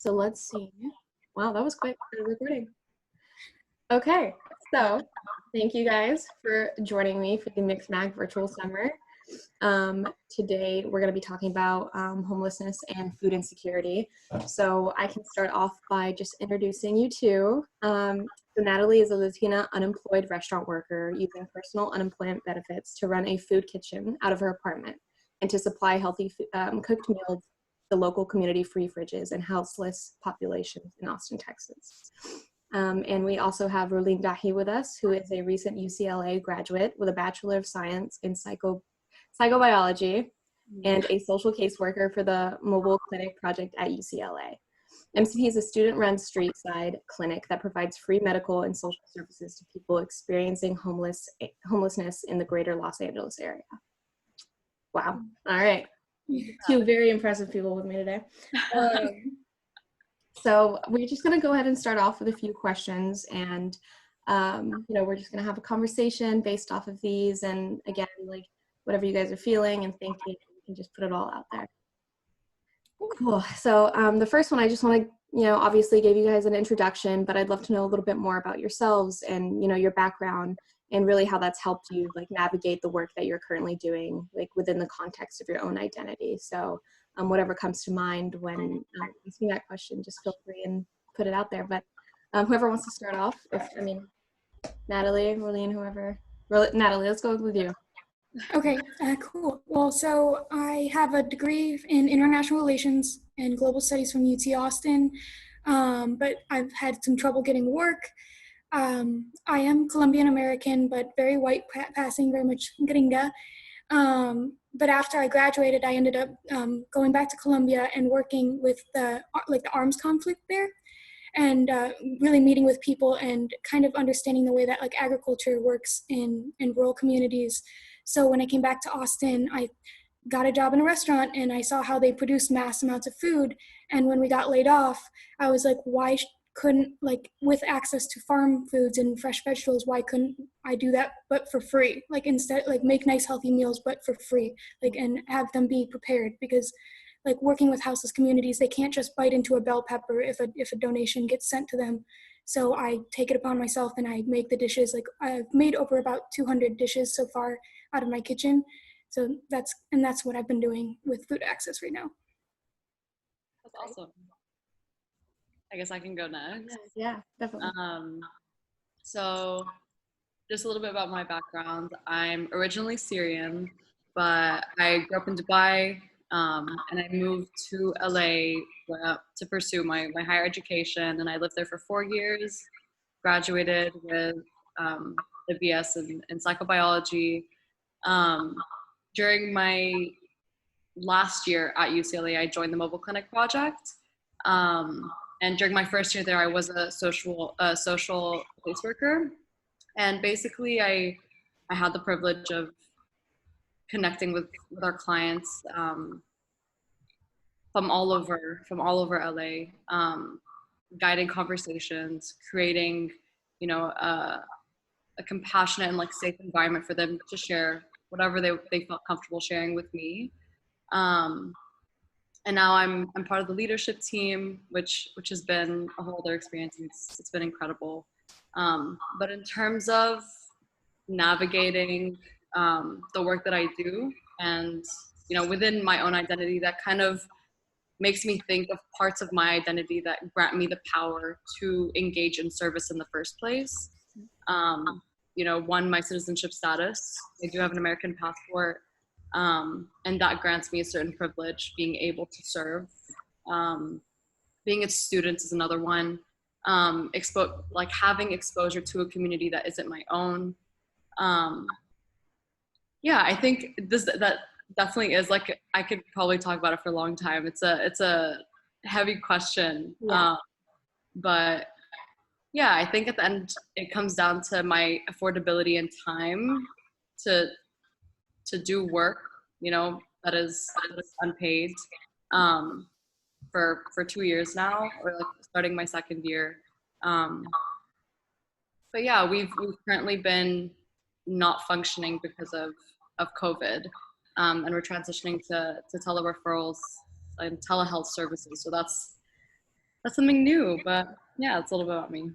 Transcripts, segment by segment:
So let's see. Wow, that was quite a recording. Okay, so thank you guys for joining me for the Mixed Mag Virtual Summer. Today we're going to be talking about homelessness and food insecurity. So I can start off by just introducing you two. So Natalie is a Latina unemployed restaurant worker using personal unemployment benefits to run a food kitchen out of her apartment and to supply healthy cooked meals to local community-free fridges and houseless populations in Austin, Texas. And we also have Roline Dahi with us, who is a recent UCLA graduate with a Bachelor of Science in psychobiology and a social caseworker for the mobile clinic project at UCLA. MCP is a student-run street-side clinic that provides free medical and social services to people experiencing homelessness in the greater Los Angeles area. Wow. All right. Two very impressive people with me today. So we're just going to go ahead and start off with a few questions, and we're just going to have a conversation based off of these, and again, like whatever you guys are feeling and thinking, you can just put it all out there. Cool. So the first one, I just want to, obviously gave you guys an introduction, but I'd love to know a little bit more about yourselves and, your background and really how that's helped you like navigate the work that you're currently doing, like within the context of your own identity. So whatever comes to mind when asking that question, just feel free and put it out there. But whoever wants to start off, Natalie, Roline, whoever. Natalie, let's go with you. Okay, cool. Well, so I have a degree in international relations and global studies from UT Austin, but I've had some trouble getting work. I am Colombian American, but very white passing, very much gringa. But after I graduated, I ended up going back to Colombia and working with the arms conflict there, and really meeting with people and kind of understanding the way that like agriculture works in rural communities. So when I came back to Austin, I got a job in a restaurant and I saw how they produced mass amounts of food. And when we got laid off, I was like, why couldn't, like, with access to farm foods and fresh vegetables, why couldn't I do that but for free? Like, instead, like, make nice healthy meals but for free, like, and have them be prepared, because like working with houseless communities, they can't just bite into a bell pepper if a donation gets sent to them. So I take it upon myself and I make the dishes. Like, I've made over about 200 dishes so far out of my kitchen. So that's what I've been doing with food access right now. That's awesome. I guess I can go next. Yeah, definitely. So just a little bit about my background. I'm originally Syrian, but I grew up in Dubai, and I moved to LA to pursue my higher education, and I lived there for 4 years, graduated with the BS in psychobiology. During my last year at UCLA, I joined the mobile clinic project. And during my first year there, I was a social caseworker. And basically I had the privilege of connecting with our clients from all over LA, guiding conversations, creating, a compassionate and like safe environment for them to share whatever they felt comfortable sharing with me. And now I'm part of the leadership team, which has been a whole other experience. It's been incredible. But in terms of navigating the work that I do, and within my own identity, that kind of makes me think of parts of my identity that grant me the power to engage in service in the first place. One, my citizenship status. I do have an American passport. And that grants me a certain privilege, being able to serve. Being a student is another one. Having exposure to a community that isn't my own. I think that definitely is, like, I could probably talk about it for a long time. It's a heavy question. Yeah. But yeah, I think at the end it comes down to my affordability and time to do work, that is unpaid, for 2 years now, or like starting my second year. But yeah, we've currently been not functioning because of COVID, and we're transitioning to telereferrals and telehealth services. So that's that's something new, but yeah, it's a little bit about me.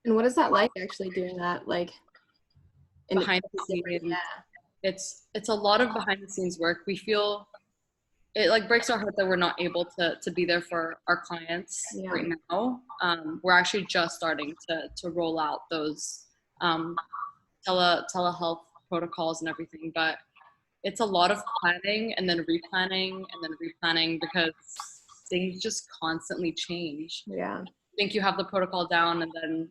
And what is that like actually doing that, like in Behind the different, scenes, yeah. it's a lot of behind the scenes work. We feel it like breaks our heart that we're not able to be there for our clients Yeah. right now. We're actually just starting to roll out those um, telehealth protocols and everything, but it's a lot of planning and then replanning and then replanning because things just constantly change. Yeah. I think you have the protocol down and then,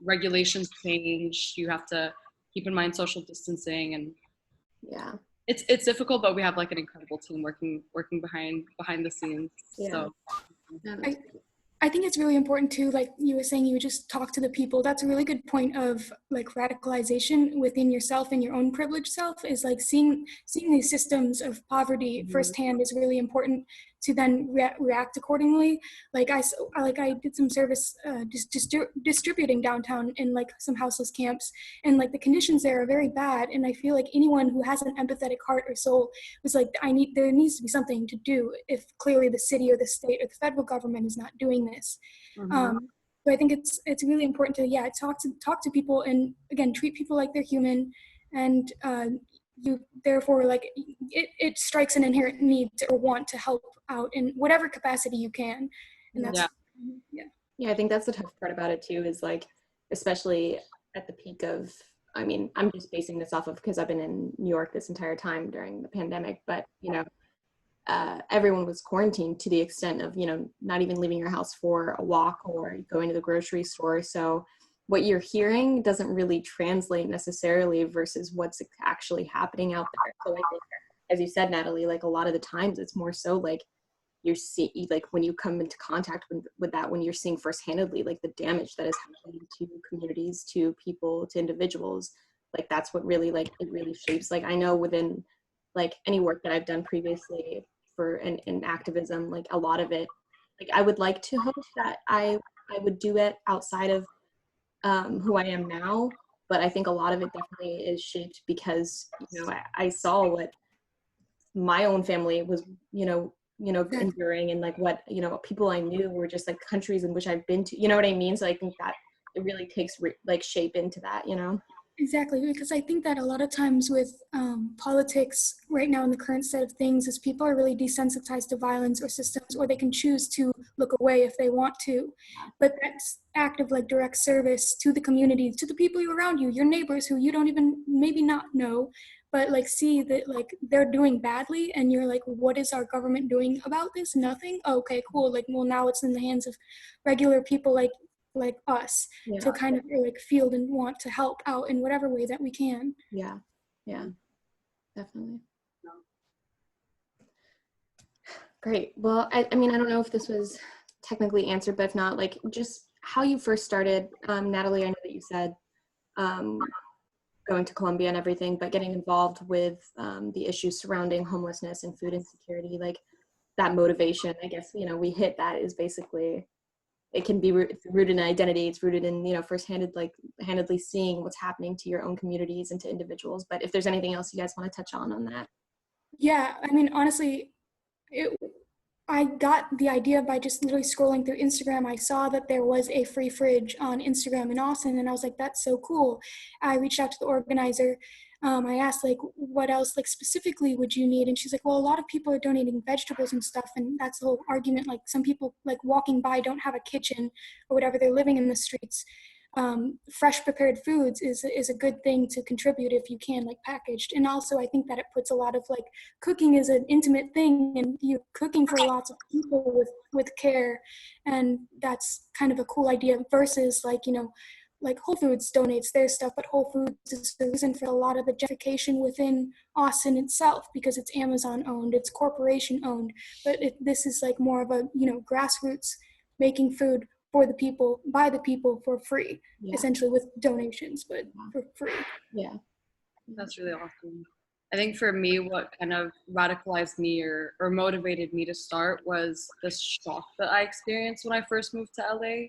regulations change. You have to keep in mind social distancing, and Yeah. it's difficult, but we have like an incredible team working behind the scenes. Yeah. So Yeah, I think it's really important too, like you were saying, you would just talk to the people. That's a really good point of like radicalization within yourself and your own privileged self, is like seeing these systems of poverty firsthand is really important to then react accordingly. Like I did some service distributing downtown in like some houseless camps, and like the conditions there are very bad. And I feel like anyone who has an empathetic heart or soul was like, there needs to be something to do if clearly the city or the state or the federal government is not doing this. So I think it's really important to talk to people, and again treat people like they're human, and you therefore like it strikes an inherent need to, or want to help out in whatever capacity you can, and that's Yeah, I think that's the tough part about it too, is like, especially at the peak of, I mean, I'm just basing this off of because I've been in New York this entire time during the pandemic, but everyone was quarantined to the extent of, not even leaving your house for a walk or going to the grocery store. So what you're hearing doesn't really translate necessarily versus what's actually happening out there. So I think, as you said, Natalie, like a lot of the times it's more so like you're seeing, like when you come into contact with that, when you're seeing firsthandedly like the damage that is happening to communities, to people, to individuals, like that's what really, like it really shapes. Like I know within like any work that I've done previously for in activism, like a lot of it, like I would like to hope that I would do it outside of who I am now, but I think a lot of it definitely is shaped because I saw what my own family was enduring, and like what people I knew were just like countries in which I've been to, you know what I mean? So I think that it really takes like shape into that. Exactly, because I think that a lot of times with politics right now in the current state of things is people are really desensitized to violence or systems, or they can choose to look away if they want to. But that's act of like direct service to the community, to the people around you, your neighbors who you don't even maybe not know, but like see that like they're doing badly, and you're like, what is our government doing about this? Nothing. Okay, cool. Like, well, now it's in the hands of regular people like us to kind of like feel and want to help out in whatever way that we can. Yeah, definitely. Great. Well, I mean, I don't know if this was technically answered, but if not, like just how you first started, Natalie, I know that you said going to Columbia and everything, but getting involved with the issues surrounding homelessness and food insecurity, like that motivation, I guess, we hit that is basically, it can be rooted in identity. It's rooted in, handedly seeing what's happening to your own communities and to individuals. But if there's anything else you guys want to touch on that. Yeah, I mean, honestly, I got the idea by just literally scrolling through Instagram. I saw that there was a free fridge on Instagram in Austin, and I was like, that's so cool. I reached out to the organizer. I asked, like, what else, like, specifically would you need? And she's like, well, a lot of people are donating vegetables and stuff, and that's the whole argument. Like, some people, like, walking by don't have a kitchen or whatever. They're living in the streets. Fresh prepared foods is a good thing to contribute if you can, like packaged. And also I think that it puts a lot of like, cooking is an intimate thing, and you're cooking for lots of people with care, and that's kind of a cool idea versus like like Whole Foods donates their stuff, but Whole Foods is the reason for a lot of the gentrification within Austin itself, because it's Amazon owned, it's corporation owned. But this is like more of a grassroots making food for the people, by the people, for free, essentially with donations, but for free. Yeah. That's really awesome. I think for me, what kind of radicalized me or motivated me to start was this shock that I experienced when I first moved to LA.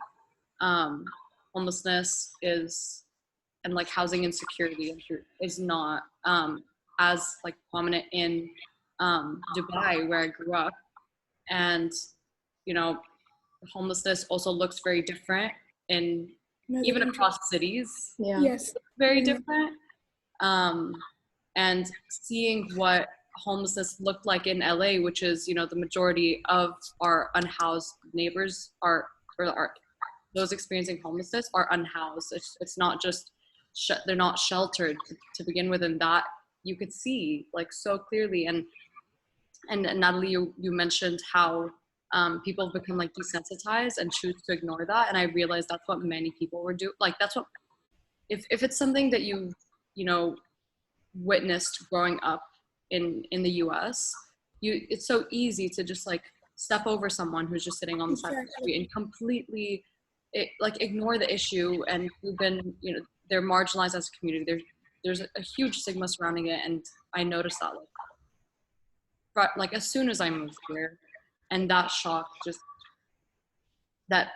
Homelessness and like housing insecurity is not as like prominent in Dubai, where I grew up. And, homelessness also looks very different in Another even country. across cities. Yeah. Yes. Very Mhm. different. And seeing what homelessness looked like in LA, which is, you know, the majority of our unhoused neighbors are those experiencing homelessness are unhoused. It's not just they're not sheltered to begin with, and that you could see like so clearly. And Natalie, you mentioned how people have become like desensitized and choose to ignore that, and I realized that's what many people were doing. Like that's what if it's something that you know witnessed growing up in the US, it's so easy to just like step over someone who's just sitting on the side of the Exactly. street and completely like ignore the issue, and we've been, you know, they're marginalized as a community. There's a huge stigma surrounding it, and I noticed that like as soon as I moved here, and that shock just that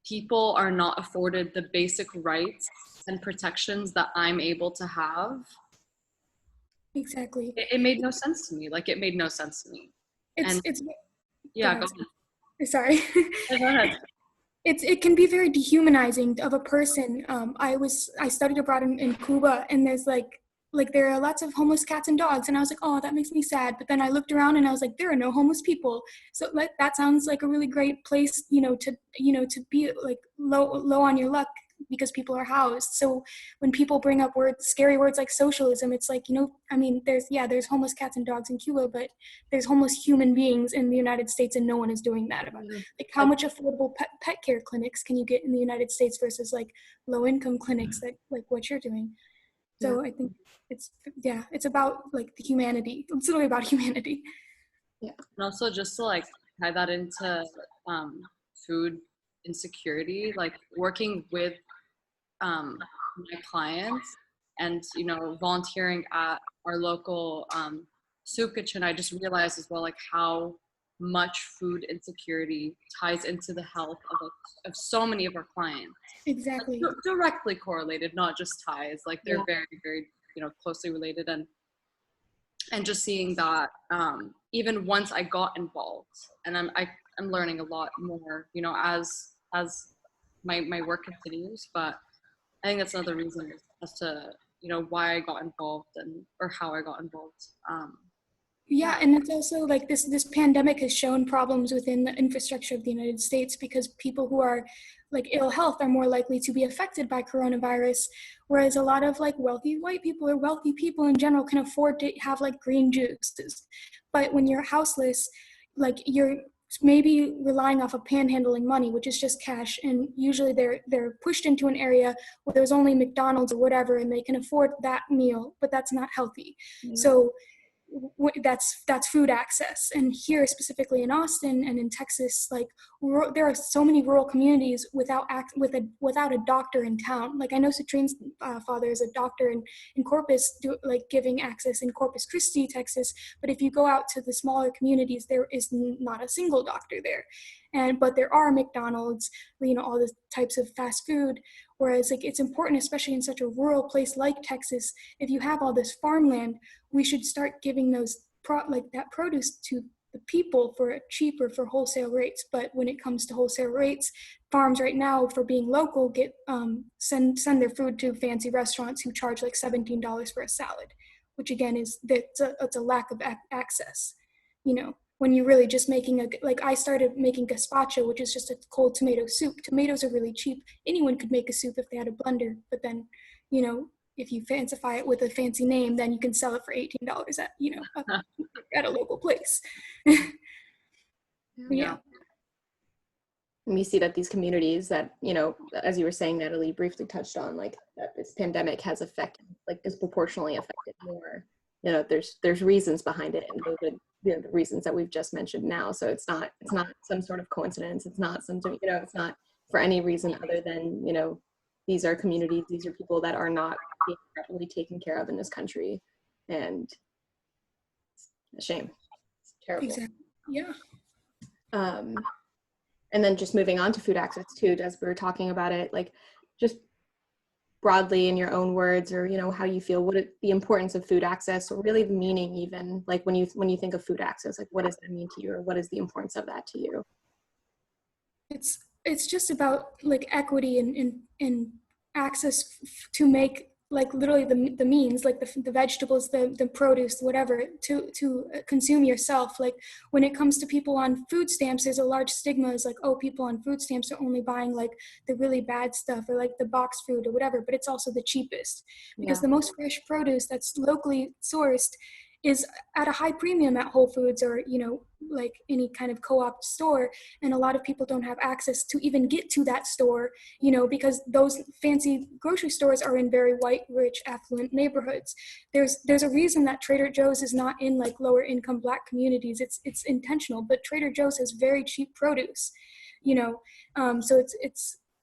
people are not afforded the basic rights and protections that I'm able to have. Exactly. It made no sense to me. Like it made no sense to me. And It's go yeah, go ahead. ahead. Sorry. Yeah, go ahead. It can be very dehumanizing of a person. I studied abroad in Cuba, and there's like there are lots of homeless cats and dogs, and I was like, oh, that makes me sad. But then I looked around and I was like, there are no homeless people. So like that sounds like a really great place, to be like low on your luck because people are housed. So when people bring up scary words like socialism, it's like, I mean, there's homeless cats and dogs in Cuba, but there's homeless human beings in the United States, and no one is doing that about it. Yeah. Like how much affordable pet care clinics can you get in the United States versus like low income clinics that like what you're doing. Yeah. So I think it's about like the humanity. It's literally about humanity. Yeah. And also just to like tie that into food insecurity, like working with my clients and, you know, volunteering at our local soup kitchen, I just realized as well like how much food insecurity ties into the health of so many of our clients. Exactly. Like, directly correlated, not just ties. Like they're Yeah. very, very, you know, closely related. And just seeing that even once I got involved, and I'm learning a lot more, you know, as my work continues. But I think that's another reason as to, you know, why I got involved or how I got involved. Yeah, Yeah. and it's also like this pandemic has shown problems within the infrastructure of the United States because people who are like ill health are more likely to be affected by coronavirus, whereas a lot of like wealthy white people or wealthy people in general can afford to have like green juices. But when you're houseless, like you're maybe relying off of panhandling money, which is just cash, and usually they're pushed into an area where there's only McDonald's or whatever, and they can afford that meal, but that's not healthy. Yeah. So that's food access. And here specifically in Austin and in Texas, like there are so many rural communities without a doctor in town. Like I know Citrine's father is a doctor in Corpus, like giving access in Corpus Christi, Texas. But if you go out to the smaller communities, there is not a single doctor there. But there are McDonald's, all the types of fast food. Whereas like it's important, especially in such a rural place like Texas, if you have all this farmland, we should start giving that produce to the people for cheaper for wholesale rates. But when it comes to wholesale rates, farms right now for being local get send their food to fancy restaurants who charge like $17 for a salad, which again it's a lack of access. When you're really just making I started making gazpacho, which is just a cold tomato soup. Tomatoes are really cheap. Anyone could make a soup if they had a blender, but then, if you fancify it with a fancy name, then you can sell it for $18 at a local place. Yeah. And we see that these communities that, as you were saying, Natalie briefly touched on, like that this pandemic has affected, like disproportionately affected more. There's reasons behind it, and those are the reasons that we've just mentioned now. So it's not some sort of coincidence. It's not something, it's not for any reason other than, these are communities, these are people that are not being properly taken care of in this country, and it's a shame. It's terrible. Exactly. Yeah. And then just moving on to food access too, as we were talking about it, like just broadly in your own words, or how you feel, the importance of food access, or really the meaning, even like when you think of food access, like what does that mean to you, or what is the importance of that to you? it's just about like equity and access to make like literally the means, like the vegetables, the produce, whatever, to consume yourself. Like when it comes to people on food stamps, there's a large stigma, is like, oh, people on food stamps are only buying like the really bad stuff or like the box food or whatever, but it's also the cheapest, because Yeah. the most fresh produce that's locally sourced is at a high premium at Whole Foods or, you know, like any kind of co-op store. And a lot of people don't have access to even get to that store, you know, because those fancy grocery stores are in very white, rich, affluent neighborhoods. There's a reason that Trader Joe's is not in like lower income Black communities. It's intentional, but Trader Joe's has very cheap produce, you know. So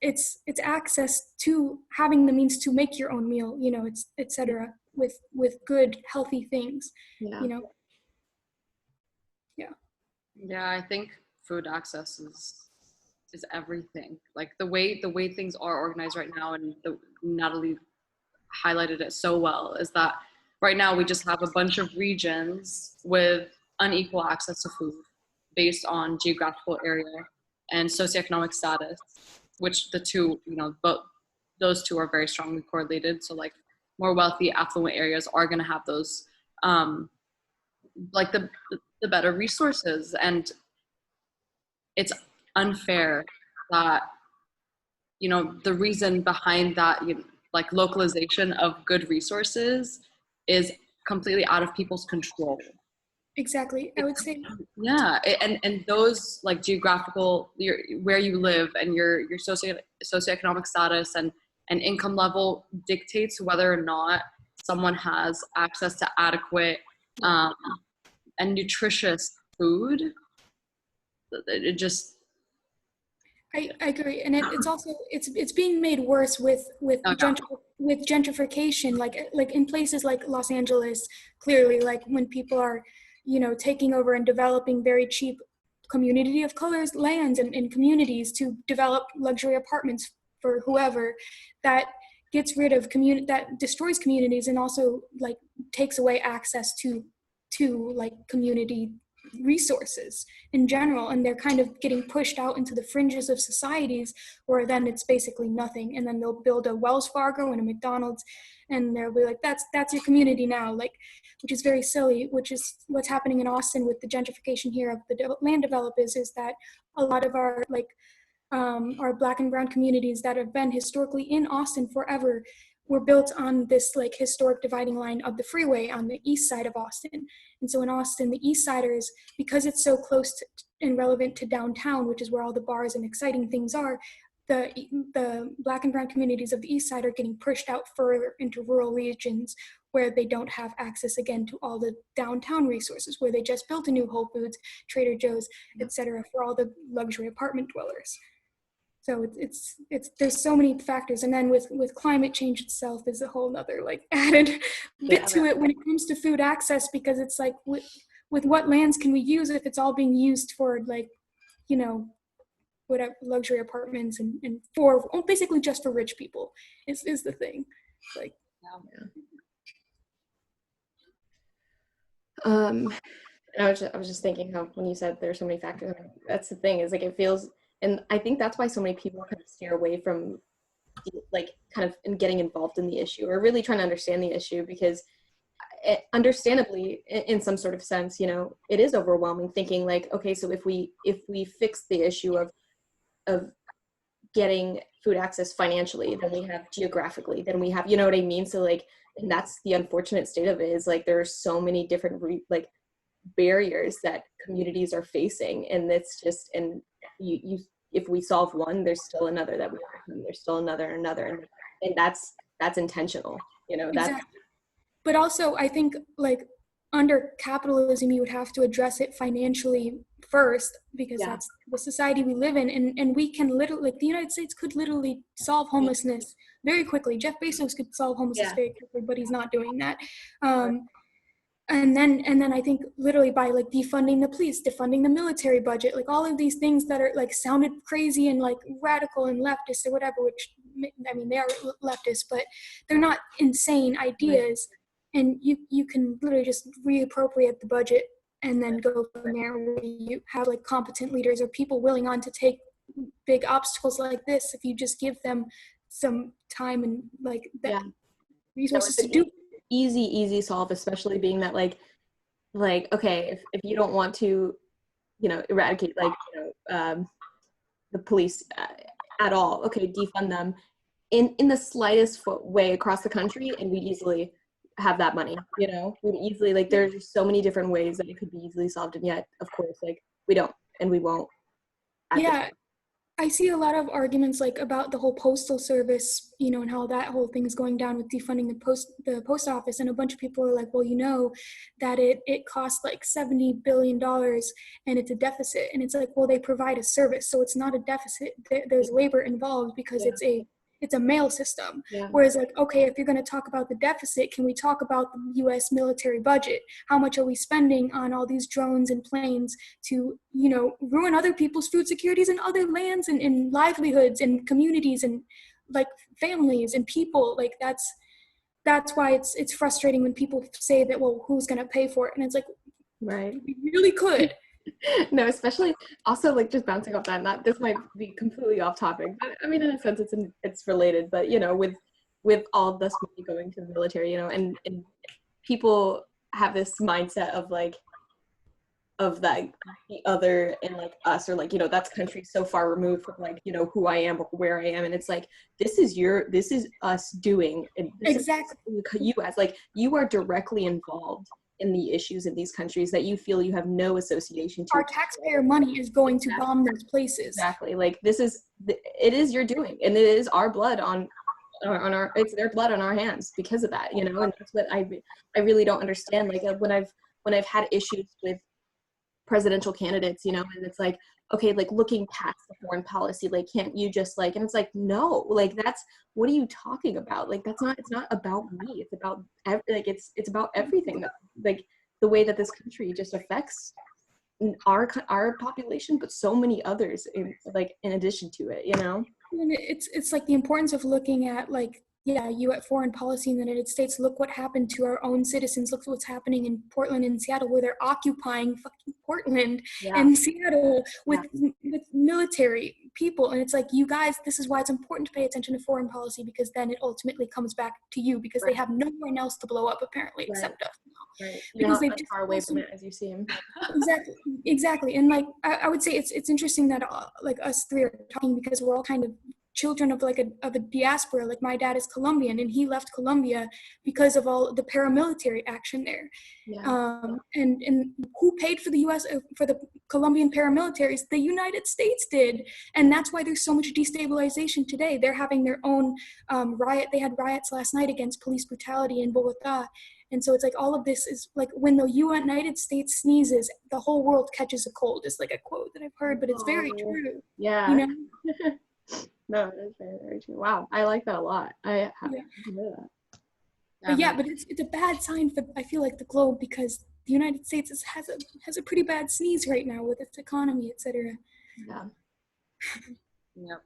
it's access to having the means to make your own meal, you know, it's etc. with good healthy things, Yeah. you know. Yeah. Yeah, I think food access is everything. Like the way things are organized right now, and Natalie highlighted it so well, is that right now we just have a bunch of regions with unequal access to food based on geographical area and socioeconomic status, which the two, you know, but those two are very strongly correlated. So like more wealthy, affluent areas are going to have those, like the better resources, and it's unfair that, you know, the reason behind that, you know, like localization of good resources is completely out of people's control. Exactly, I would say. Yeah, and those like geographical, where you live and your socioeconomic status and income level dictates whether or not someone has access to adequate and nutritious food. It just I agree, and it's also it's being made worse with oh yeah. with gentrification, like in places like Los Angeles. Clearly, like when people are, you know, taking over and developing very cheap community of colors lands and communities to develop luxury apartments for whoever, that gets rid of community, that destroys communities, and also like takes away access to like community resources in general, and they're kind of getting pushed out into the fringes of societies where then it's basically nothing, and then they'll build a Wells Fargo and a McDonald's and they'll be like, that's your community now, like, which is very silly, which is what's happening in Austin with the gentrification here of the land developers, is that a lot of our like our Black and brown communities that have been historically in Austin forever were built on this like historic dividing line of the freeway on the east side of Austin. And so in Austin, the East Siders, because it's so close to, and relevant to downtown, which is where all the bars and exciting things are, the Black and brown communities of the East Side are getting pushed out further into rural regions where they don't have access again to all the downtown resources, where they just built a new Whole Foods, Trader Joe's, etc., for all the luxury apartment dwellers. So it's there's so many factors, and then with climate change itself is a whole nother like added bit to it when it comes to food access, because it's like with what lands can we use if it's all being used for like, you know, whatever luxury apartments and for basically just for rich people is the thing. Like And I was just thinking how when you said there's so many factors, that's the thing, is like it feels, and I think that's why so many people kind of steer away from like kind of getting involved in the issue or really trying to understand the issue, because understandably in some sort of sense, you know, it is overwhelming thinking like, okay, so if we fix the issue of getting food access financially, then we have geographically, then we have, you know what I mean? So like, and that's the unfortunate state of it, is like there are so many different like barriers that communities are facing, and it's just, and you if we solve one, there's still another that we overcome, there's still another and that's intentional, you know. That's exactly. But also I think like under capitalism you would have to address it financially first, because that's the society we live in, and we can literally, like the United States could literally solve homelessness very quickly. Jeff Bezos could solve homelessness very quickly, but he's not doing that. And then I think literally by like defunding the police, defunding the military budget, like all of these things that are like sounded crazy and like radical and leftist or whatever, which I mean they are leftist, but they're not insane ideas. And you can literally just reappropriate the budget and then go from there, where you have like competent leaders or people willing on to take big obstacles like this if you just give them some time and like that Yeah. resources So to it's do. an easy solve, especially being that like okay, if you don't want to, eradicate the police at all, okay, defund them in the slightest way across the country, and we easily have that money. We'd easily, like, there's just so many different ways that it could be easily solved, and yet, of course, like, we don't, and we won't at this Yeah, I see a lot of arguments like about the whole postal service, and how that whole thing is going down with defunding the post office, and a bunch of people are like, well, that it costs like $70 billion and it's a deficit, and it's like, well, they provide a service, so it's not a deficit. There's labor involved because Yeah. it's a mail system. Yeah. Whereas like, okay, if you're going to talk about the deficit, can we talk about the U.S. military budget? How much are we spending on all these drones and planes to, ruin other people's food securities and other lands and livelihoods and communities and like families and people? Like that's why it's frustrating when people say that, well, who's going to pay for it? And it's like, Right. we really could. No, especially also, like, just bouncing off that, not, this might be completely off topic, but I mean, in a sense it's related, but with all this money going to the military, and people have this mindset of like the other, and like us, or like, that's country so far removed from like, who I am or where I am, and it's like, this is us doing, and this Exactly. is you, as like, you are directly involved in the issues in these countries that you feel you have no association to. Our taxpayer money is going to bomb those places. Exactly. Like, it is your doing, and it is our blood on our, it's their blood on our hands because of that, and that's what I really don't understand. Like, when I've had issues with presidential candidates, and it's like, okay, like, looking past the foreign policy, like, can't you just like, and it's like, no, like, what are you talking about? Like, it's not about me, it's about it's about everything, that, like, the way that this country just affects our population, but so many others in addition to it, And it's like the importance of looking at like, yeah, you at foreign policy in the United States, look what happened to our own citizens, look what's happening in Portland and Seattle, where they're occupying fucking Portland and Seattle with military people. And it's like, you guys, this is why it's important to pay attention to foreign policy, because then it ultimately comes back to you, because they have no one else to blow up apparently except us. Right. Because You're they not just far away from it as you seem. Exactly. And like, I would say it's interesting that like us three are talking, because we're all kind of children of like a diaspora. Like, my dad is Colombian, and he left Colombia because of all the paramilitary action there. And who paid for the U.S. for the Colombian paramilitaries? The United States did, and that's why there's so much destabilization today. They're having their own riot. They had riots last night against police brutality in Bogota. And so it's like, all of this is like, when the United States sneezes, the whole world catches a cold. It's like a quote that I've heard, but it's very true. Yeah. No, it is very, very true. Wow, I like that a lot. I haven't heard that. But it's a bad sign for, I feel like, the globe, because the United States has a pretty bad sneeze right now with its economy, etc. Yeah. Yep.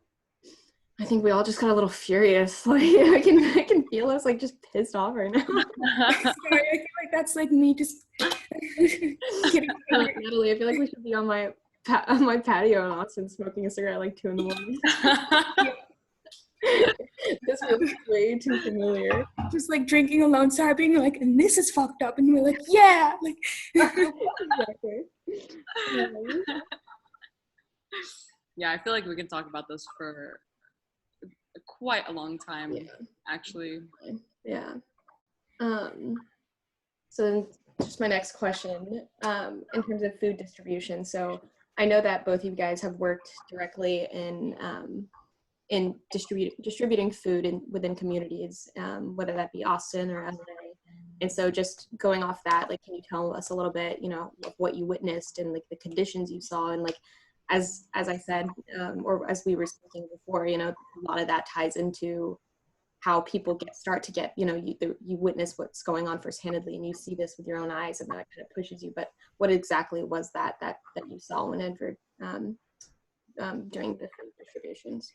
I think we all just got a little furious. Like, I can feel us like just pissed off right now. Sorry, I feel like that's like me just getting Natalie, I feel like we should be on my patio in Austin smoking a cigarette at like 2 a.m. This feels way too familiar. Just like drinking alone, sorry, being like, and this is fucked up, and we're like, yeah, like Exactly. Yeah, I feel like we can talk about this for quite a long time, actually. Yeah. So then just my next question, in terms of food distribution. So I know that both of you guys have worked directly in distributing food within communities, whether that be Austin or LA. And so just going off that, like, can you tell us a little bit, of what you witnessed and like the conditions you saw, and like, as I said, or as we were speaking before, a lot of that ties into how people start to get, you witness what's going on firsthandedly, and you see this with your own eyes, and that kind of pushes you. But what exactly was that you saw whenever during the food distributions?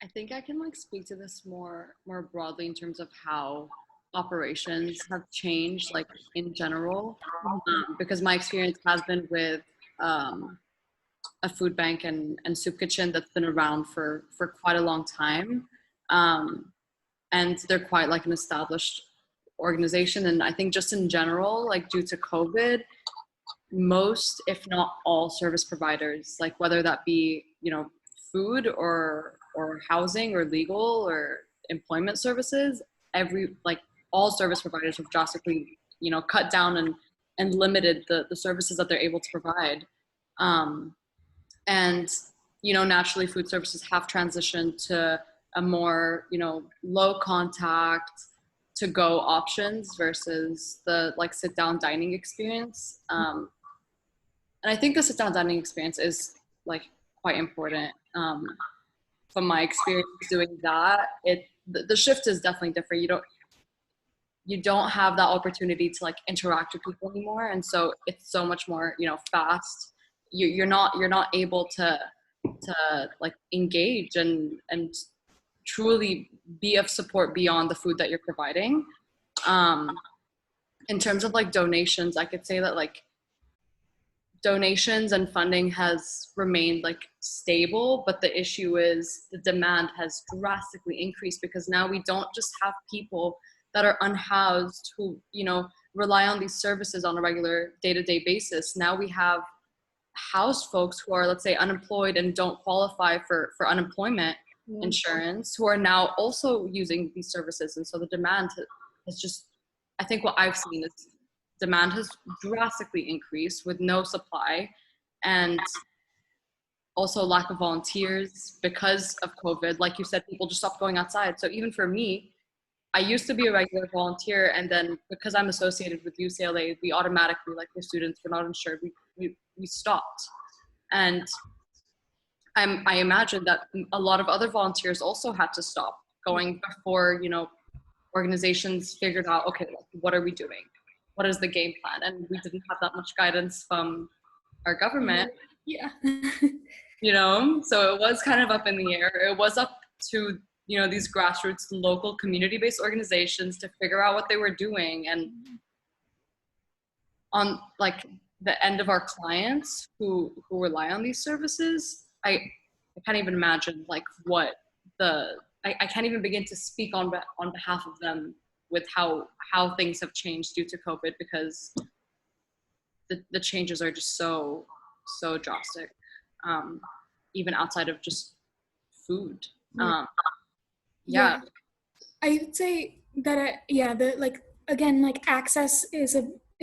I think I can speak to this more broadly in terms of how operations have changed, like, in general, because my experience has been with a food bank and soup kitchen that's been around for quite a long time. And they're quite like an established organization. And I think just in general, like due to COVID, most, if not all service providers, like whether that be, food or housing or legal or employment services, all service providers have drastically, cut down and limited the services that they're able to provide. And, naturally food services have transitioned to a more, low contact to go options versus the like sit down dining experience. And I think the sit down dining experience is like quite important. From my experience doing that, the shift is definitely different. You don't have that opportunity to like interact with people anymore. And so it's so much more, fast. You're not able to like engage and truly be of support beyond the food that you're providing. In terms of like donations, I could say that like donations and funding has remained like stable, but the issue is the demand has drastically increased because now we don't just have people that are unhoused who, rely on these services on a regular day-to-day basis. Now we have housed folks who are, let's say, unemployed and don't qualify for unemployment insurance, who are now also using these services. And so the demand has just, I think what I've seen is demand has drastically increased with no supply, and also lack of volunteers because of COVID. Like you said, people just stopped going outside. So even for me, I used to be a regular volunteer, and then because I'm associated with UCLA, we automatically, like the students, we're not insured, we stopped. And I imagine that a lot of other volunteers also had to stop going before, organizations figured out, okay, like, what are we doing? What is the game plan? And we didn't have that much guidance from our government. Yeah. So it was kind of up in the air. It was up to, these grassroots, local community-based organizations to figure out what they were doing. And on like the end of our clients who rely on these services, I can't even imagine like what I can't even begin to speak on behalf of them with how things have changed due to COVID, because the changes are just so drastic, even outside of just food. Yeah. I would say that access is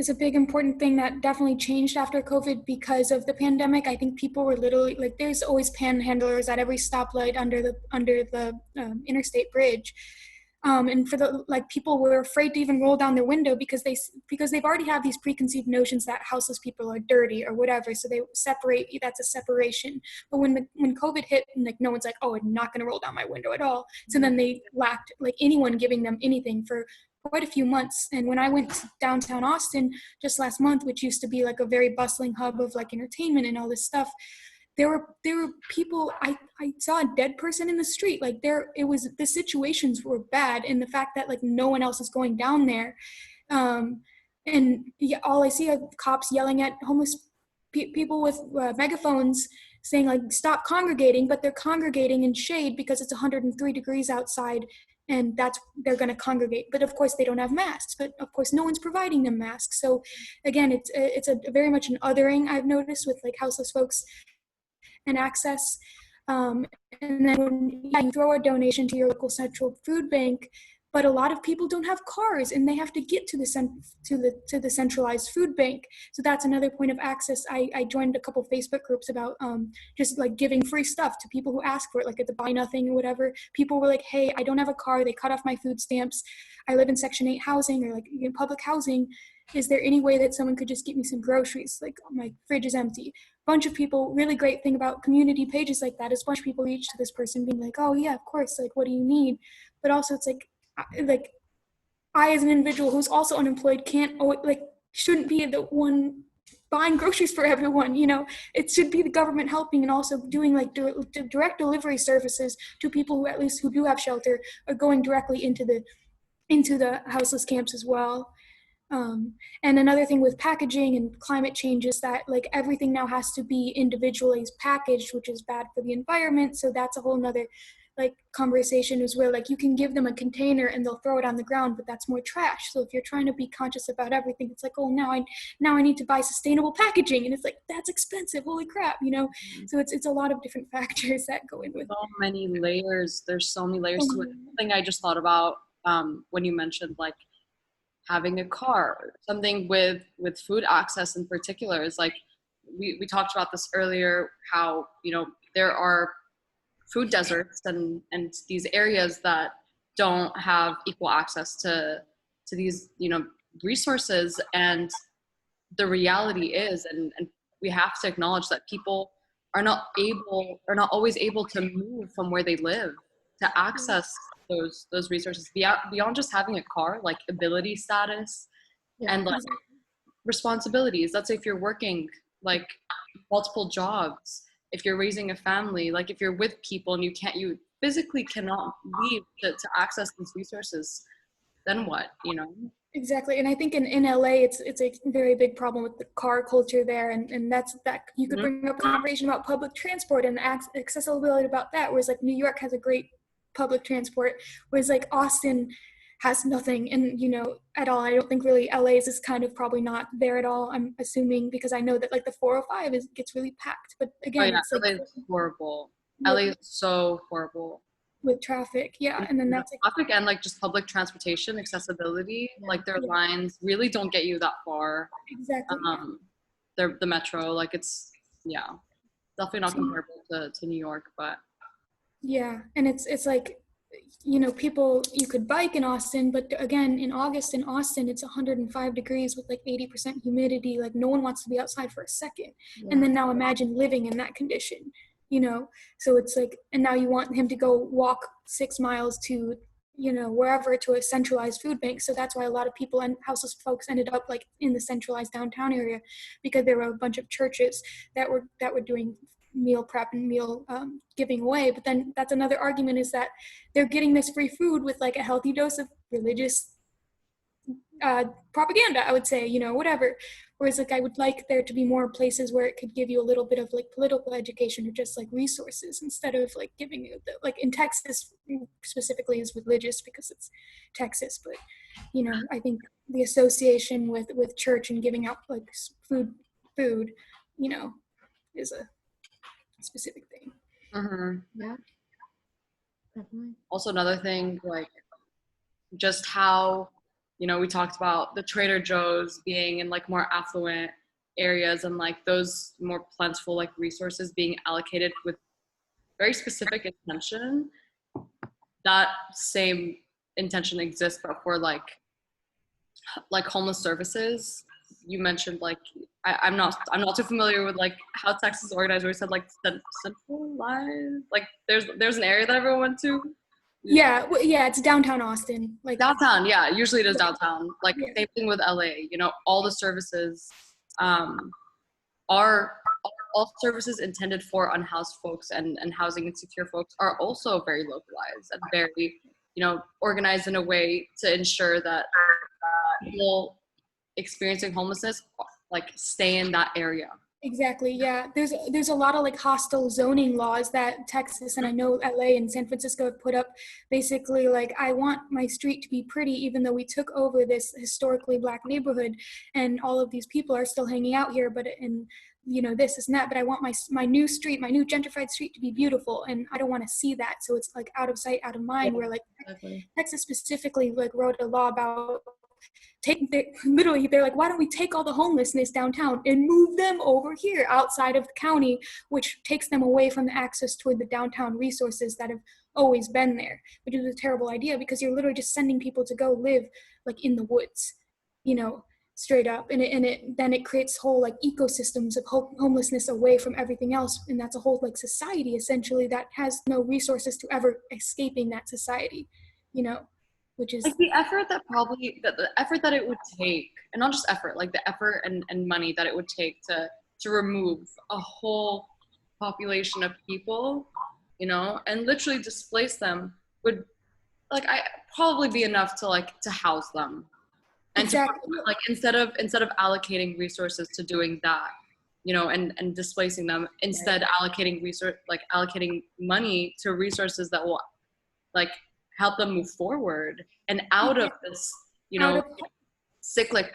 a big important thing that definitely changed after COVID because of the pandemic. I think people were literally like, there's always panhandlers at every stoplight under the interstate bridge. And for people were afraid to even roll down their window because they've already have these preconceived notions that houseless people are dirty or whatever. So they separate, that's a separation. But when COVID hit, and like no one's like, oh, I'm not going to roll down my window at all. So then they lacked like anyone giving them anything for quite a few months. And when I went to downtown Austin just last month, which used to be like a very bustling hub of like entertainment and all this stuff, there were people, I saw a dead person in the street. Like the situations were bad, and the fact that like no one else is going down there. And yeah, all I see are cops yelling at homeless people with megaphones saying like, stop congregating, but they're congregating in shade because it's 103 degrees outside, and they're going to congregate. But of course they don't have masks, but of course no one's providing them masks. So again, it's a very much an othering I've noticed with like houseless folks and access. And then when you throw a donation to your local central food bank, but a lot of people don't have cars and they have to get to the centralized food bank. So that's another point of access. I joined a couple Facebook groups about just like giving free stuff to people who ask for it, like at the Buy Nothing or whatever. People were like, hey, I don't have a car. They cut off my food stamps. I live in Section 8 housing or like public housing. Is there any way that someone could just get me some groceries? Like my fridge is empty. Bunch of people, really great thing about community pages like that is a bunch of people reach to this person being like, oh yeah, of course, like what do you need? But also it's like I as an individual who's also unemployed shouldn't be the one buying groceries for everyone. It should be the government helping and also doing like direct delivery services to people who do have shelter, or going directly into the houseless camps as well. And another thing with packaging and climate change is that like everything now has to be individually packaged, which is bad for the environment. So that's a whole nother like conversation, is where like you can give them a container and they'll throw it on the ground, but that's more trash. So if you're trying to be conscious about everything, it's like, oh, now I need to buy sustainable packaging, and it's like, that's expensive, holy crap, you know. So it's a lot of different factors that go in with So many layers. There's so many layers to it. Something I just thought about when you mentioned like having a car, something with food access in particular, is like we talked about this earlier, how, you know, there are food deserts and these areas that don't have equal access to these, you know, resources. And the reality is, and we have to acknowledge that people are not always able to move from where they live to access those resources beyond just having a car, like ability status and like responsibilities. Let's say if you're working like multiple jobs, if you're raising a family, like if you're with people and you physically cannot leave to access these resources, then what, you know? Exactly. And I think in LA, it's a very big problem with the car culture there. And that's that you could bring up a conversation about public transport and accessibility about that. Whereas like New York has a great public transport, whereas like Austin has nothing, and you know, at all. I don't think really LA's is kind of probably not there at all, I'm assuming, because I know that like the 405 gets really packed. But again, it's like LA is horrible. LA is so horrible. With traffic, yeah. And then that's like, traffic and like just public transportation accessibility, like their lines really don't get you that far. Exactly. They're the metro, like it's definitely not comparable to New York, but yeah. And it's like, you know, people, you could bike in Austin, but again, in August in Austin, it's 105 degrees with like 80% humidity. Like no one wants to be outside for a second. And then now imagine living in that condition, you know? So it's like, and now you want him to go walk 6 miles to, you know, wherever, to a centralized food bank. So that's why a lot of people and houseless folks ended up like in the centralized downtown area, because there were a bunch of churches that were doing meal prep and meal giving away. But then that's another argument, is that they're getting this free food with like a healthy dose of religious propaganda, I would say, you know, whatever. Whereas like I would like there to be more places where it could give you a little bit of like political education, or just like resources, instead of like giving you the, like in Texas specifically is religious because it's Texas. But you know, I think the association with church and giving out like food, you know, is a specific thing. Yeah, definitely. Also another thing, like just how, you know, we talked about the Trader Joe's being in like more affluent areas, and like those more plentiful like resources being allocated with very specific intention. That same intention exists, but for like homeless services. You mentioned like I'm not too familiar with like how Texas is organized, where we said like centralized, like there's an area that everyone went to. Yeah, it's downtown Austin. Like downtown, yeah, usually it is downtown. Like same thing with LA, you know, all the services are all services intended for unhoused folks and housing insecure folks are also very localized and very, you know, organized in a way to ensure that people experiencing homelessness like stay in that area. Exactly. Yeah. There's a lot of like hostile zoning laws that Texas, and I know LA and San Francisco have put up, basically like, I want my street to be pretty, even though we took over this historically Black neighborhood and all of these people are still hanging out here, but in, you know, this and that, but I want my new street, my new gentrified street to be beautiful, and I don't want to see that. So it's like out of sight, out of mind, where like Texas specifically like wrote a law about literally they're like, why don't we take all the homelessness downtown and move them over here outside of the county, which takes them away from the access toward the downtown resources that have always been there, which is a terrible idea, because you're literally just sending people to go live like in the woods, you know, straight up. And it creates whole like ecosystems of homelessness away from everything else, and that's a whole like society essentially that has no resources to ever escaping that society, you know. Which is like the effort that it would take, and not just effort, like the effort and money that it would take to remove a whole population of people, you know, and literally displace them would like I probably be enough to house them And Exactly. to, like, instead of allocating resources to doing that, you know, and displacing them, instead allocating money to resources that will like help them move forward and out of this, you Out know, of cyclic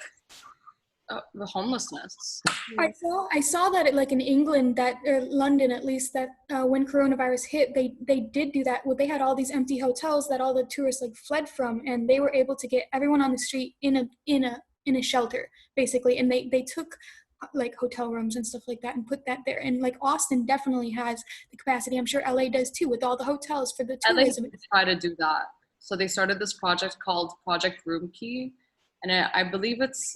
the homelessness. I saw that like in England, that London at least, that when coronavirus hit, they did do that. Well, they had all these empty hotels that all the tourists like fled from, and they were able to get everyone on the street in a shelter basically, and they took like hotel rooms and stuff like that and put that there. And like Austin definitely has the capacity. I'm sure LA does too, with all the hotels for the tourism. LA try to do that. So they started this project called Project Room Key, and I believe it's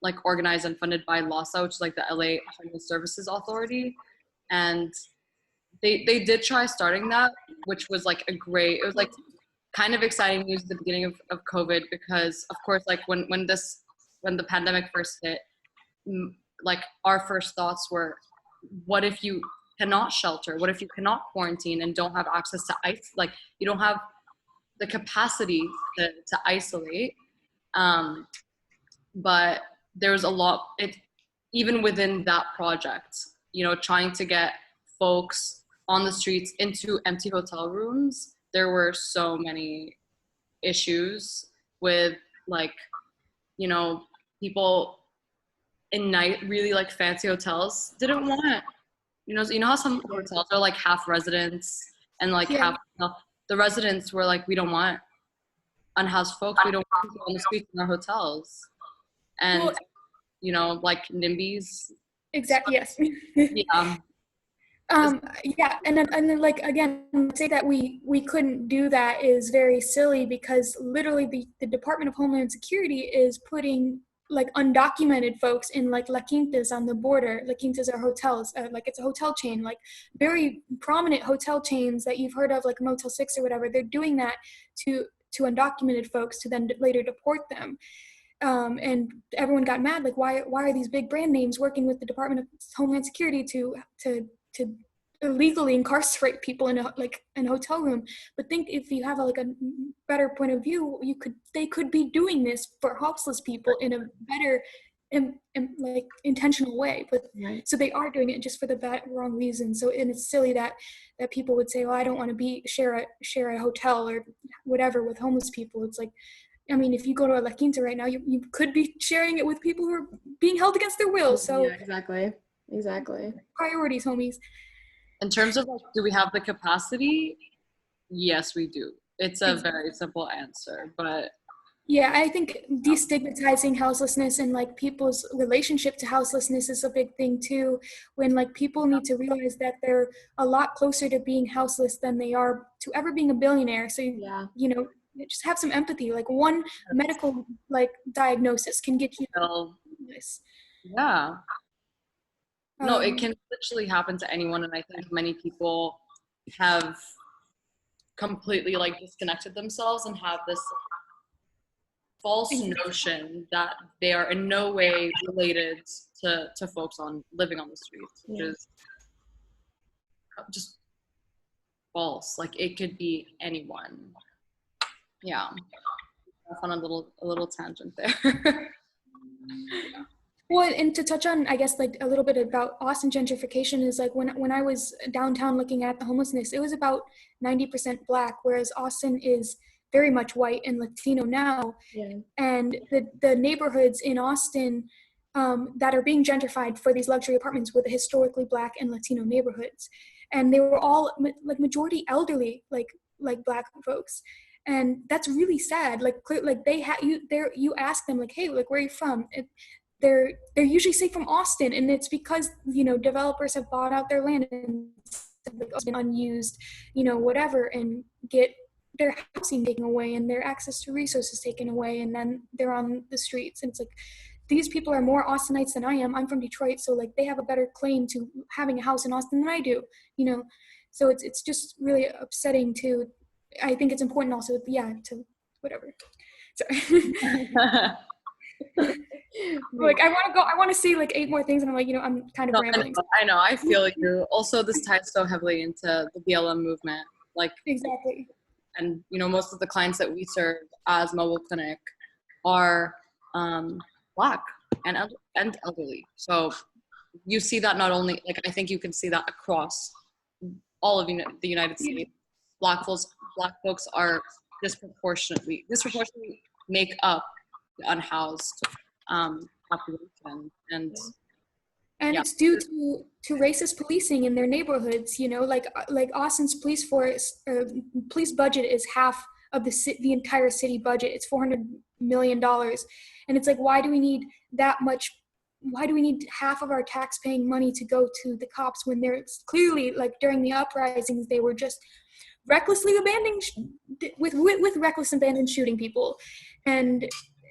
like organized and funded by LAHSA, which is like the LA Homeless Services Authority. And they did try starting that, which was like it was like kind of exciting news at the beginning of COVID, because of course, like when the pandemic first hit, like our first thoughts were, what if you cannot shelter? What if you cannot quarantine and don't have access to like you don't have the capacity to isolate? But there's a lot, even within that project, you know, trying to get folks on the streets into empty hotel rooms, there were so many issues with, like, you know, people in really like fancy hotels didn't want, you know how some hotels are like half residents and like half, the residents were like, we don't want unhoused folks, we don't want people on the streets in our hotels. And well, you know, like NIMBYs. Exactly. Yes. Yeah. Yeah, and then like again, say that we couldn't do that is very silly, because literally the Department of Homeland Security is putting like undocumented folks in like La Quintas on the border. La Quintas are hotels, like it's a hotel chain, like very prominent hotel chains that you've heard of, like Motel 6 or whatever. They're doing that to undocumented folks to then later deport them. And everyone got mad, like why are these big brand names working with the Department of Homeland Security to illegally incarcerate people in a hotel room? But think, if you have a better point of view, they could be doing this for houseless people in a better like intentional way, but right. So they are doing it just for the wrong reason. So, and it's silly that people would say, well, I don't want to share a hotel or whatever with homeless people. It's like, I mean, if you go to a La Quinta right now, you could be sharing it with people who are being held against their will. So yeah, exactly. Priorities, homies. In terms of like, do we have the capacity? Yes, we do. It's a very simple answer, but yeah, I think destigmatizing houselessness and like people's relationship to houselessness is a big thing too. When like people need to realize that they're a lot closer to being houseless than they are to ever being a billionaire. So you know, just have some empathy. Like one medical like diagnosis can get you this. Yeah. No, it can literally happen to anyone, and I think many people have completely like disconnected themselves and have this false notion that they are in no way related to folks living on the streets, which is just false. Like it could be anyone. Yeah. Off on a little tangent there. Well, and to touch on, I guess, like a little bit about Austin gentrification is like when I was downtown looking at the homelessness, it was about 90% Black, whereas Austin is very much white and Latino now. Yeah. And the neighborhoods in Austin that are being gentrified for these luxury apartments were the historically Black and Latino neighborhoods. And they were all like majority elderly, like Black folks. And that's really sad. Like you ask them like, hey, like, where are you from? They're usually say from Austin, and it's because, you know, developers have bought out their land and it's been unused, you know, whatever, and get their housing taken away and their access to resources taken away, and then they're on the streets. And it's like, these people are more Austinites than I am. I'm from Detroit, so like they have a better claim to having a house in Austin than I do, you know. So it's just really upsetting too. I think it's important also, to whatever. Sorry. Like I want to see like 8 more things, and I'm like, you know, I'm kind of rambling. I know, I feel you. Also, this ties so heavily into the BLM movement, like exactly. And you know, most of the clients that we serve as mobile clinic are Black and elderly. So you see that not only, like, I think you can see that across all of the United States. Black folks are disproportionately make up the unhoused population, and And yeah. it's due to racist policing in their neighborhoods. Like Austin's police budget is half of the entire city budget. It's $400 million, and it's like, why do we need that much? Why do we need half of our tax-paying money to go to the cops when they're clearly, like, during the uprisings, they were just recklessly with reckless abandon shooting people. And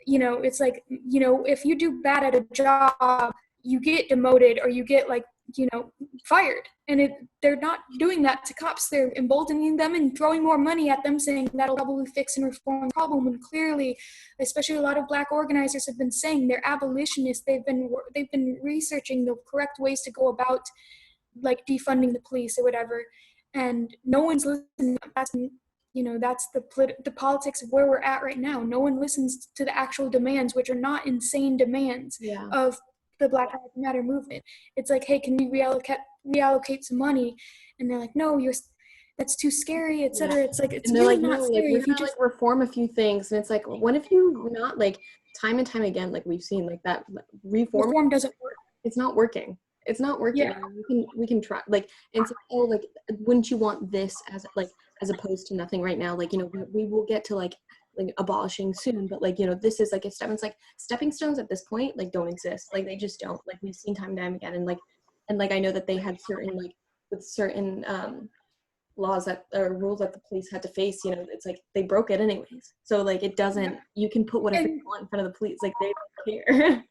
it's like, if you do bad at a job, you get demoted or you get, like, fired. And they're not doing that to cops. They're emboldening them and throwing more money at them, saying that'll probably fix and reform the problem. And clearly, especially a lot of Black organizers have been saying they're abolitionists. They've been researching the correct ways to go about, like, defunding the police or whatever, and no one's listening. That's the politics of where we're at right now. No one listens to the actual demands, which are not insane demands of the Black Lives Matter movement. It's like, hey, can we reallocate some money? And they're like, no, that's too scary, etc. It's like, it's really not scary. We're gonna reform a few things, and it's like, what if you not, like, time and time again, like we've seen, like, that reform doesn't work. It's not working. It's not working. Yeah. We can try, like, and it's like, oh, like, wouldn't you want this as opposed to nothing right now? Like, we will get to like abolishing soon, but, like, this is like a step. It's like stepping stones at this point, like, don't exist. Like, they just don't. Like, we've seen time and time again, and like I know that they had certain laws or rules that the police had to face. It's like they broke it anyways. So, like, it doesn't. You can put whatever you want in front of the police. Like, they don't care.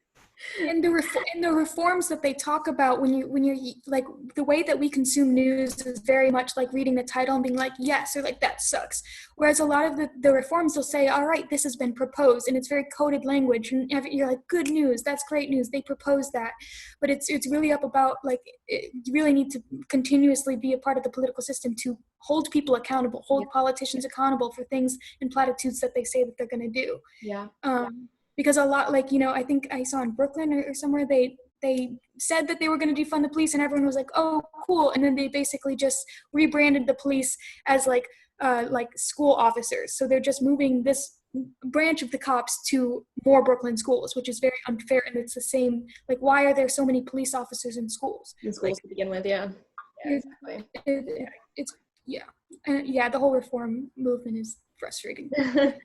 And the reforms that they talk about, when you're like, the way that we consume news is very much like reading the title and being like, yes, or like, that sucks. Whereas a lot of the reforms, they'll say, all right, this has been proposed, and it's very coded language, and you're like, good news, that's great news, they proposed that. But it's really up about, like, you really need to continuously be a part of the political system to hold people accountable, hold politicians accountable for things and platitudes that they say that they're going to do. Because a lot, like, I think I saw in Brooklyn or somewhere, they said that they were going to defund the police, and everyone was like, oh, cool. And then they basically just rebranded the police as like school officers. So they're just moving this branch of the cops to more Brooklyn schools, which is very unfair. And it's the same, like, why are there so many police officers in schools? In schools, like, to begin with, exactly. The whole reform movement is frustrating. To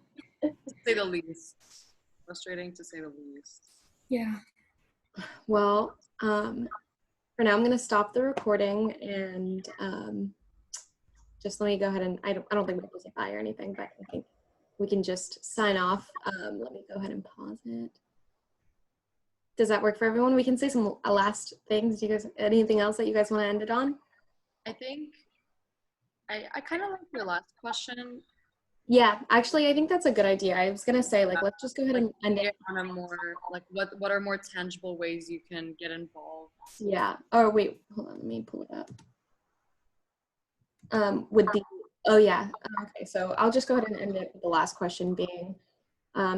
say the least. Frustrating, to say the least. Yeah. Well, for now, I'm going to stop the recording, and just let me go ahead and I don't think we have to say bye or anything, but I think we can just sign off. Let me go ahead and pause it. Does that work for everyone? We can say some last things. Do you guys, anything else that you guys want to end it on? I think I kind of like your last question. Yeah, actually, I think that's a good idea. I was gonna say, like, let's just go ahead and end it on a more, like, what are more tangible ways you can get involved? Yeah. Oh wait, hold on. Let me pull it up. Okay, so I'll just go ahead and end it with the last question being,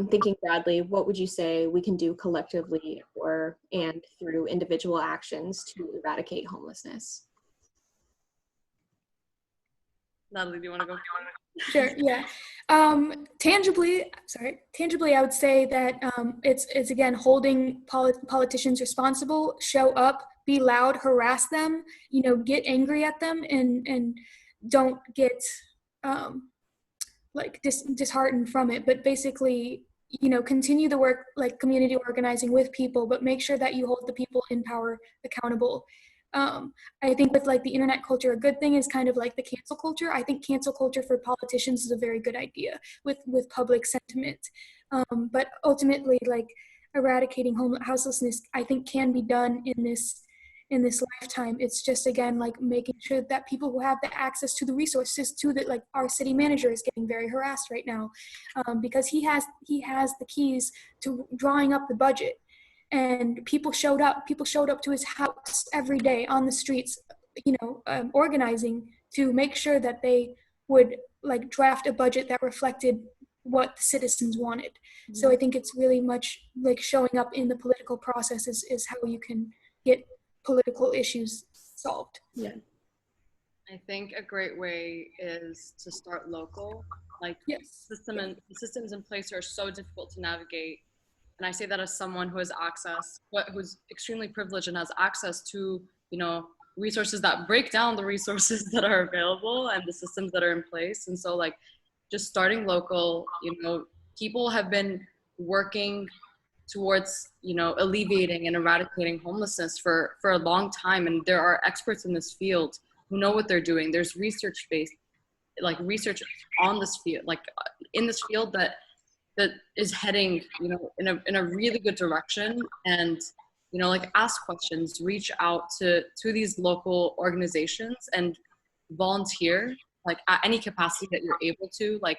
thinking broadly, what would you say we can do collectively and through individual actions to eradicate homelessness? Natalie, do you want to go? Sure, yeah. Tangibly, I would say that it's again, holding politicians responsible, show up, be loud, harass them, get angry at them, and don't get disheartened from it, but basically, continue the work, like community organizing with people, but make sure that you hold the people in power accountable. I think with, like, the internet culture, a good thing is kind of like the cancel culture. I think cancel culture for politicians is a very good idea with public sentiment. But ultimately, like, eradicating houselessness, I think, can be done in this lifetime. It's just, again, like, making sure that people who have the access to the resources to that, like, our city manager is getting very harassed right now, because he has the keys to drawing up the budget. And people showed up to his house every day on the streets, organizing to make sure that they would, like, draft a budget that reflected what the citizens wanted. So I think it's really much like showing up in the political process is how you can get political issues solved. Yeah. I think a great way is to start local. Like Yes. the systems in place are so difficult to navigate. And I say that as someone who has access, who's extremely privileged and has access to, you know, resources that break down the resources that are available and the systems that are in place. And so like just starting local, you know, people have been working towards, you know, alleviating and eradicating homelessness for a long time. And there are experts in this field who know what they're doing. There's research based, like research on this field, like in this field that is heading, you know, in a really good direction. And, you know, like ask questions, reach out to these local organizations and volunteer, like at any capacity that you're able to. Like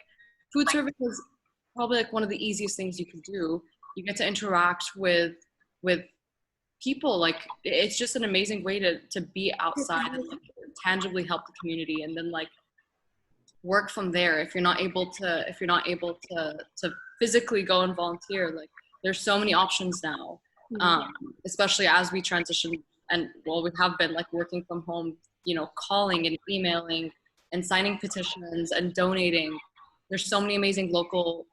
food service is probably like one of the easiest things you can do. You get to interact with people. Like it's just an amazing way to be outside and like tangibly help the community, and then like work from there. If you're not able to physically go and volunteer, like there's so many options now, especially as we transition. And well, we have been like working from home, you know, calling and emailing and signing petitions and donating. There's so many amazing local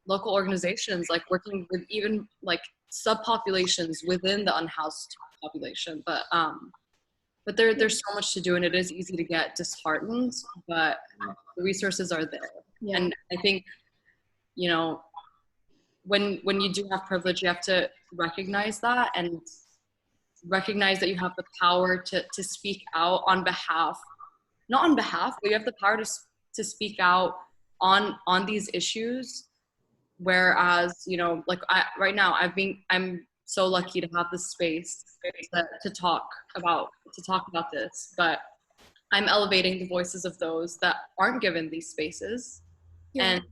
organizations, like working with even like subpopulations within the unhoused population. But there's so much to do, and it is easy to get disheartened, but the resources are there. Yeah. And I think, you know, when you do have privilege, you have to recognize that and recognize that you have the power to speak out on behalf, not on behalf, but you have the power to speak out on these issues. Whereas, you know, like right now I'm so lucky to have this space to talk about this, but I'm elevating the voices of those that aren't given these spaces. Yeah. And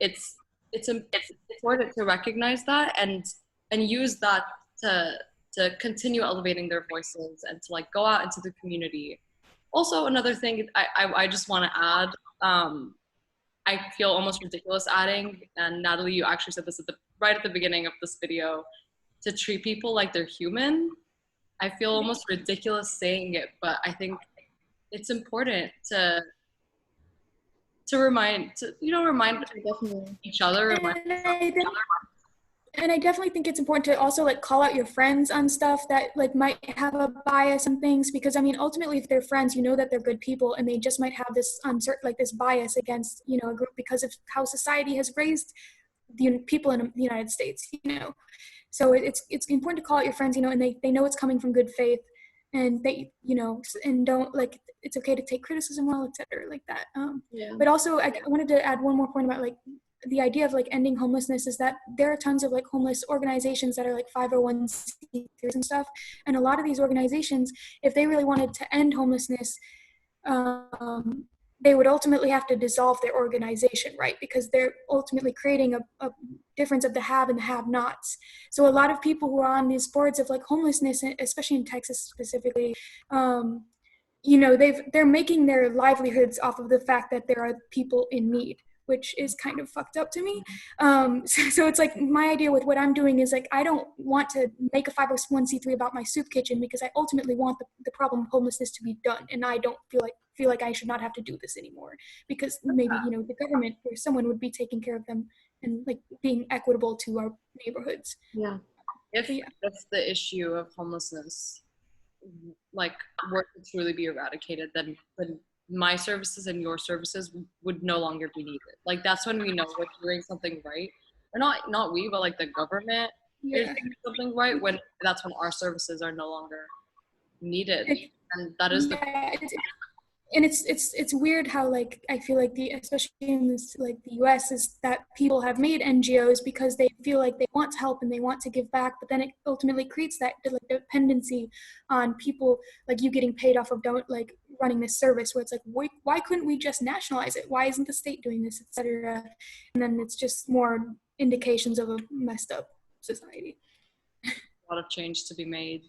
it's important to recognize that and use that to continue elevating their voices and to like go out into the community. Also, another thing I just want to add, I feel almost ridiculous adding, and Natalie, you actually said this right at the beginning of this video, to treat people like they're human. I feel almost ridiculous saying it, but I think it's important to remind each other. And I definitely think it's important to also like call out your friends on stuff that like might have a bias on things, because I mean, ultimately, if they're friends, you know that they're good people, and they just might have this this bias against, you know, a group because of how society has raised the people in the United States, you know. So it's important to call out your friends, you know, and they know it's coming from good faith, and they, you know, and don't like, it's okay to take criticism well, etc. like that. But also I wanted to add one more point about like the idea of like ending homelessness is that there are tons of like homeless organizations that are like 501c3s and stuff. And a lot of these organizations, if they really wanted to end homelessness, they would ultimately have to dissolve their organization, right? Because they're ultimately creating a difference of the have and the have-nots. So a lot of people who are on these boards of like homelessness, especially in Texas specifically, you know, they're making their livelihoods off of the fact that there are people in need, which is kind of fucked up to me. So it's like my idea with what I'm doing is like, I don't want to make a 501c3 about my soup kitchen, because I ultimately want the problem of homelessness to be done. And I don't feel like I should not have to do this anymore, because maybe, you know, the government or someone would be taking care of them and like being equitable to our neighborhoods. Yeah. If the issue of homelessness like were to truly be eradicated, then my services and your services would no longer be needed. Like that's when we know we're doing something right, or not we, but like the government is doing something right, when that's when our services are no longer needed. And that is and it's weird how like I feel like especially in this like the US is that people have made NGOs because they feel like they want to help and they want to give back, but then it ultimately creates that like dependency on people like you getting paid off of like running this service, where it's like why couldn't we just nationalize it? Why isn't the state doing this, etc.? And then it's just more indications of a messed up society. A lot of change to be made.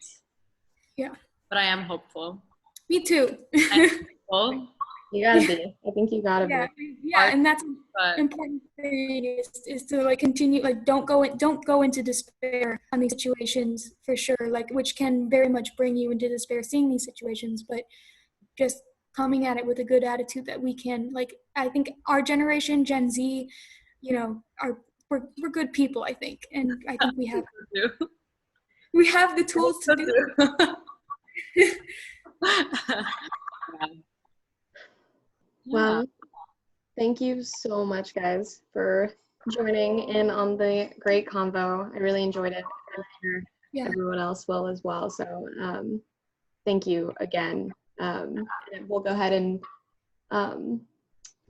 Yeah. But I am hopeful. Me too. Well, You gotta be. I think you gotta Yeah, be. yeah, and that's But important thing is to like continue, like don't go into despair on these situations for sure, like which can very much bring you into despair seeing these situations, but just coming at it with a good attitude that we can, like I think our generation, Gen Z, you know, we're good people, I think, and I think we have the tools to do it. yeah. Well, thank you so much, guys, for joining in on the great convo. I really enjoyed it. I'm sure Yeah. everyone else will as well. So thank you again. And we'll go ahead and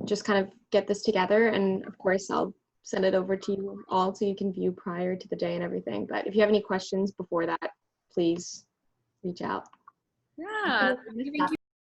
just kind of get this together. And of course, I'll send it over to you all so you can view prior to the day and everything. But if you have any questions before that, please reach out. Yeah. Thank you.